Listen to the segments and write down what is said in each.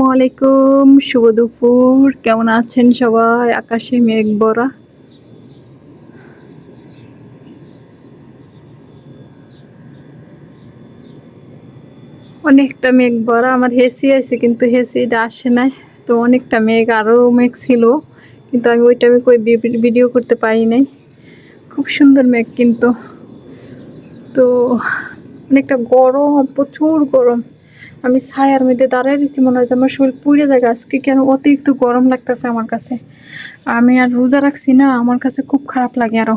আসসালামু আলাইকুম, শুভ দুপুর। কেমন আছেন সবাই? আকাশে মেঘ ভরা। অনেকটা মেঘ ভরা। আমার হেসি আছে কিন্তু হেসিটা আসে নাই। তো অনেকটা মেঘ, আরও মেঘ ছিল, কিন্তু আমি ওই টাইমে কই ভিডিও করতে পারি নাই। খুব সুন্দর মেঘ কিন্তু। তো অনেকটা গরম, প্রচুর গরম। আমি ছায়ার মধ্যে দাঁড়ায় রয়েছি, মনে হয় যে আমার শরীর পুড়ে যায়। আজকে কেন অতিরিক্ত গরম লাগতেছে আমার কাছে। আমি আর রোজা রাখছি না, আমার কাছে খুব খারাপ লাগে আরো।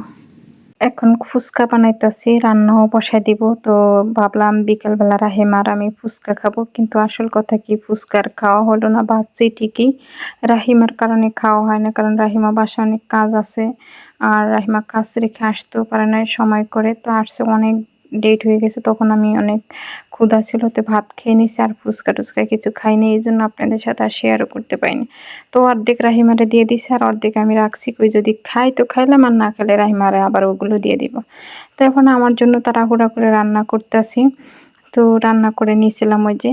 এখন ফুচকা বানাইতাছি, রান্নাও বসাই দিব। তো ভাবলাম বিকেলবেলা রাহিমার আমি ফুচকা খাবো, কিন্তু আসল কথা কি, ফুচকার খাওয়া হলো না। ভাবছি ঠিকই, রাহিমার কারণে খাওয়া হয় না, কারণ রাহিমা বাসায় অনেক কাজ আছে। আর রাহিমা কাজ রেখে আসতেও পারে না সময় করে, তো আসছে অনেক লেট হয়ে গেছে। তখন আমি অনেক ক্ষুধা ছিল, তো ভাত খেয়ে নিছি, আর ফুচকা টুচকা কিছু খাইনি, এই জন্য আপনাদের সাথে আর শেয়ারও করতে পারিনি। তো অর্ধেক রাহিমারে দিয়ে দিছি, আর অর্ধেক আমি রাখছি, কই যদি খাই তো খাইলাম, আর না খেলে রাহিমারে আবার ওগুলো দিয়ে দিব। তো এখন আমার জন্য তাড়াহুড়া করে রান্না করতেছি। তো রান্না করে নিয়েছিলাম ওই যে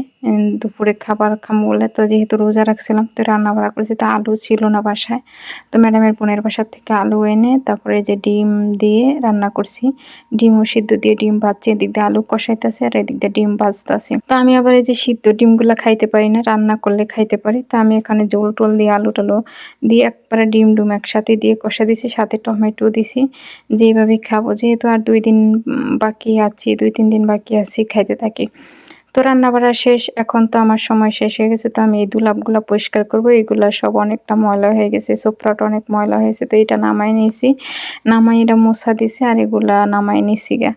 দুপুরে খাবার খামো বলে, তো যেহেতু রোজা রাখছিলাম তো রান্না বাড়া করেছি। তো আলু ছিল না বাসায়, তো ম্যাডামের বোনের বাসার থেকে আলু এনে তারপরে যে ডিম দিয়ে রান্না করছি। ডিমও সিদ্ধ দিয়ে ডিম ভাজছি, এদিক দিয়ে আলু কষাইতেছে আর এদিক দিয়ে ডিম ভাজতেছি। তো আমি আবার এই যে সিদ্ধ ডিমগুলো খাইতে পারি না, রান্না করলে খাইতে পারি। তো আমি এখানে জোল টোল দিয়ে আলু টালু দিয়ে একবারে ডিম ডুম একসাথে দিয়ে কষা দিছি, সাথে টমেটো দিছি। যেভাবে খাবো, যেহেতু আর 2 দিন বাকি আছি, 2-3 দিন বাকি আছি, খাইতে থাকি। তো রান্না বাড়া শেষ, এখন তো আমার সময় শেষ হয়ে গেছে। তো আমি এই দুলাপগুলা পরিষ্কার করবো, এগুলা সব অনেকটা ময়লা হয়ে গেছে, সোফরাটা অনেক ময়লা হয়েছে। তো এটা নামাই নিয়েছি, নামাই এটা মোছা দিছি, আর এগুলা নামাই নিছি গা।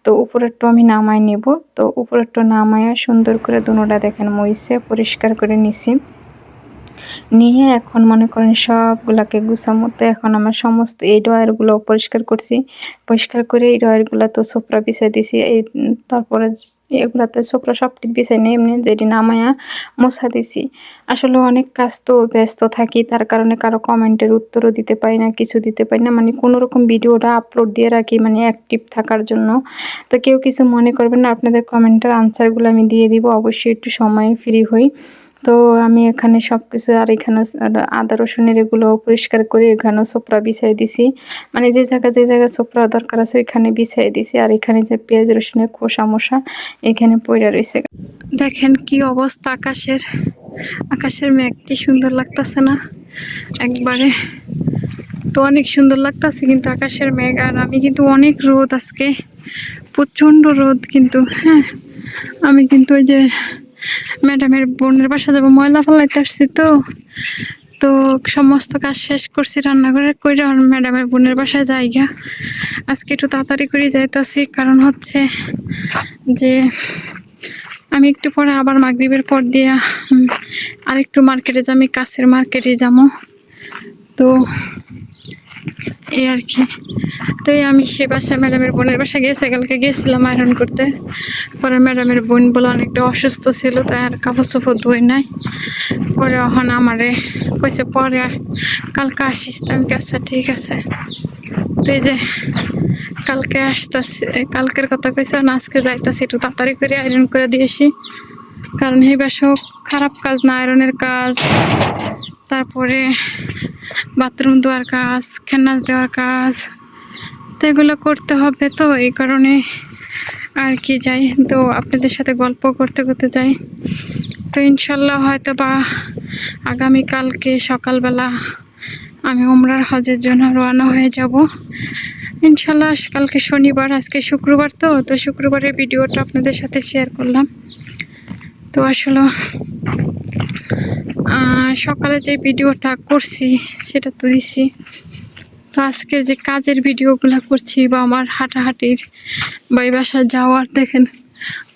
তো উপরেরটা আমি নামাই নিব। তো উপরেরটা নামাইয়া সুন্দর করে দুনোটা দেখেন মুইছে পরিষ্কার করে নিছি। নিয়ে এখন মনে করেন সবগুলাকে গুছামো। তো এখন আমার সমস্ত এই ড্রয়ারগুলো পরিষ্কার করছি, পরিষ্কার করে এই ড্রয়ারগুলো তো সোফরা বিছাই দিছি। এই তারপরে এগুলাতে সোফরা সবটি বিছাই নেই, এমনি যেটি নামায়া মোছা দিছি। আসলে অনেক কাজ, তো ব্যস্ত থাকি, তার কারণে কারো কমেন্টের উত্তরও দিতে পারি না, কিছু দিতে পারি না। মানে কোনোরকম ভিডিওটা আপলোড দিয়ে রাখি, মানে অ্যাক্টিভ থাকার জন্য। তো কেউ কিছু মনে করবেন না, আপনাদের কমেন্টের আনসারগুলো আমি দিয়ে দিব, অবশ্যই একটু সময় ফ্রি হই। তো আমি এখানে সবকিছু, আর এখানে আদা রসুনের এগুলো পরিষ্কার করে এখানেও সোপরা বিছাই দিছি। মানে যে জায়গায় সোপরা দরকার আছে ওইখানে বিছাই দিছি। আর এখানে যে পেঁয়াজ রসুনের খোসা মোসা এখানে পড়ে রয়েছে। দেখেন কি অবস্থা আকাশের, আকাশের মেঘ কি সুন্দর লাগতেছে না একবারে। তো অনেক সুন্দর লাগতেছে কিন্তু আকাশের মেঘ। আর আমি কিন্তু অনেক রোদ আজকে, প্রচন্ড রোদ কিন্তু। হ্যাঁ, আমি কিন্তু ওই যে ম্যাডামের বোনের বাসা যাবো, ময়লা ফেলাইতে আসছি। তো তো সমস্ত কাজ শেষ করছি, রান্নাঘরে কইরা ম্যাডামের বোনের বাসায় যাইগা। আজকে একটু তাড়াতাড়ি করে যাইতাছি, কারণ হচ্ছে যে আমি একটু পরে আবার মাগরিবের পর দিয়া আরেকটু মার্কেটে যাবো, আমি কাছের মার্কেটে যাবো। তো এই আর কি। তো আমি সে বাসায় ম্যাডামের বোনের বাসায় গেছে, কালকে গেছিলাম আয়রন করতে। পরে ম্যাডামের বোন বলে অনেকটা অসুস্থ ছিল, তাই আর কাপড় চোপড় ধুই নাই। পরে এখন আমারে কইছে পরে কালকে আসিস। তো আমি আচ্ছা ঠিক আছে। তো এই যে কালকে আসতেছি, কালকের কথা কইছে, আজকে যাইতাছি, একটু তাড়াতাড়ি করে আয়রন করে দিয়েছি। কারণ এই বাসাও খারাপ কাজ না, আয়রনের কাজ, তারপরে বাথরুম ধোয়ার কাজ, খেন্নাস দেওয়ার কাজ, তো এগুলো করতে হবে। তো এই কারণে আর কি যাই, তো আপনাদের সাথে গল্প করতে করতে যাই। তো ইনশাল্লাহ হয়তো বা আগামীকালকে সকালবেলা আমি উমরার হজের জন্য রওনা হয়ে যাব ইনশাল্লাহ। কালকে শনিবার, আজকে শুক্রবার। তো শুক্রবারের ভিডিওটা আপনাদের সাথে শেয়ার করলাম। তো আসলে সকালে যে ভিডিওটা করছি সেটা তো দিছি। তো আজকে যে কাজের ভিডিওগুলো করছি বা আমার হাঁটাহাঁটির বা এই বাসায় যাওয়ার, দেখেন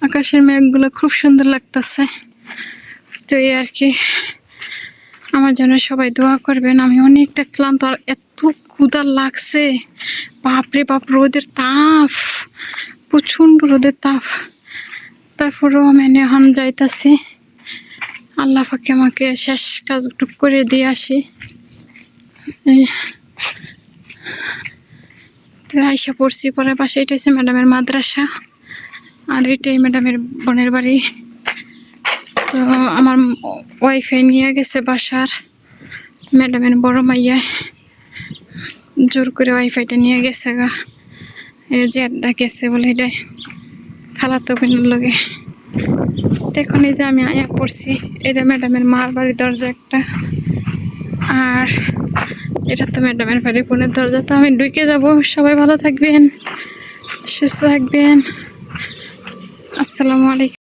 আকাশের মেঘগুলো খুব সুন্দর লাগতেছে। তো এই আর কি, আমার জন্য সবাই দোয়া করবেন। আমি অনেকটা ক্লান্ত, আর এত ক্ষুধা লাগছে, বাপরে বাপ, রোদের তাপ, প্রচণ্ড রোদের তাপ। তারপরেও আমি এখন যাইতাছি, আল্লাহ পাকে আমাকে শেষ কাজটুক করে দিয়ে আসি। তো আইসা পড়ছি, পরের পাশে এটা হচ্ছে ম্যাডামের মাদ্রাসা, আর এটাই ম্যাডামের বোনের বাড়ি। তো তো আমার ওয়াইফাই নিয়ে গেছে বাসার, ম্যাডামের বড় মাইয়া জোর করে ওয়াইফাইটা নিয়ে গেছে গা। এই যে গেছে বলে এটাই খালাতো বোনের লগে। এখন এই যে আমি আয়া পড়ছি, এটা ম্যাডামের মার বাড়ির দরজা একটা, আর এটা তো ম্যাডামের বাড়ির বোনের দরজা। তো আমি ঢুকে যাব। সবাই ভালো থাকবেন, সুস্থ থাকবেন। আসসালামু আলাইকুম।